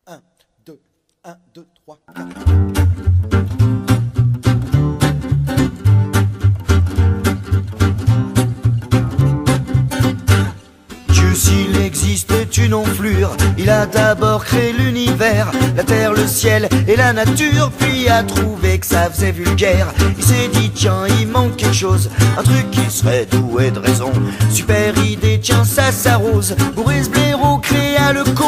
1, 2, 1, 2, 3, 4. Dieu, s'il existe, est une enflure. Il a d'abord créé l'univers, la terre, le ciel et la nature. Puis a trouvé que ça faisait vulgaire. Il s'est dit tiens, il manque quelque chose, un truc qui serait doué de raison. Super idée, tiens, ça s'arrose. Boris Blaireau créa le con.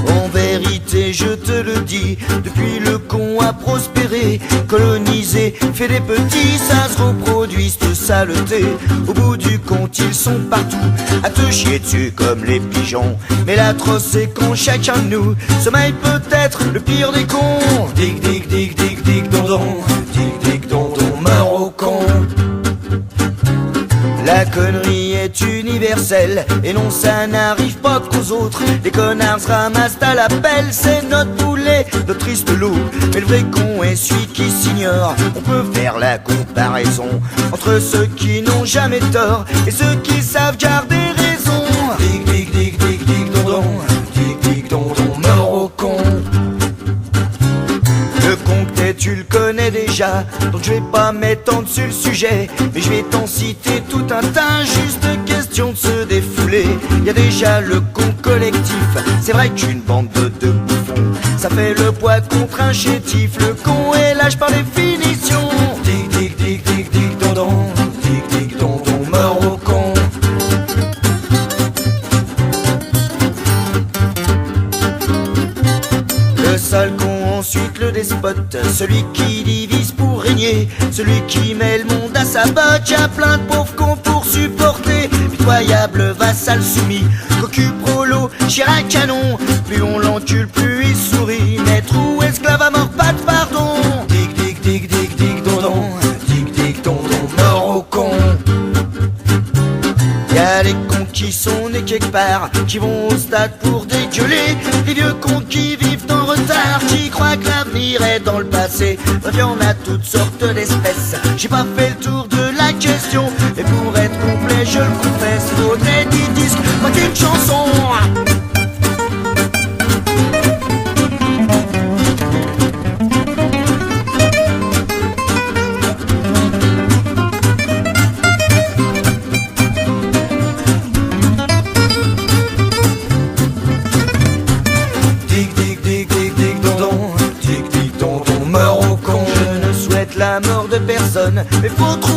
En vérité, je te le dis, depuis le con a prospéré, colonisé, fait des petits, ça se reproduit cette saleté. Au bout du compte, ils sont partout, à te chier dessus comme les pigeons. Mais l'atroce, c'est quand chacun de nous sommeille peut-être le pire des cons. Dig, dig, dig, dig, dig, dondon, dig, dig, dondon, meurt au con. La connerie est universelle, et non ça n'arrive pas qu'aux autres. Les connards se ramassent à la pelle, c'est notre boulet, notre triste loup. Mais le vrai con est celui qui s'ignore. On peut faire la comparaison entre ceux qui n'ont jamais tort et ceux qui savent garder raison. Dig, dig, dig, dig, dig, dondon, dig, dig, dondon, mort au con. Le con que t'es, tu le connais déjà, donc je vais pas m'étendre sur le sujet, mais je vais t'en citer tout un tas, juste question de se défouler. Y a déjà le con collectif, c'est vrai qu'une bande de bouffons, ça fait le poids contre un chétif. Le con est lâche par définition. Dig, dig, dig, dig, dig, dondon, dig, dig, dondon, mort au con. Le sale con, ensuite le despote, celui qui divise pour régner, celui qui met le monde à sa botte. Y'a plein de pauvres cons pour supporter, pitoyable vassal soumis, cocu prolo, chien à canon. Plus on l'encule, plus il sourit, maître ou esclave à mort, pas de pardon. Dig, dig, dig, dig, dig, dondon, dig, dig, dondon, mort au con. Y'a les cons qui sont nés quelque part, qui vont au stade pour dégueuler, les vieux cons qui vivent en retard, qui croient que l'avenir est dans le passé. Bref, y'en a toutes sortes d'espèces, j'ai pas fait le tour de la question, et pour être complet, je le confesse, faudrait 10 disques, pas qu'une chanson. La mort de personne, mais faut trouver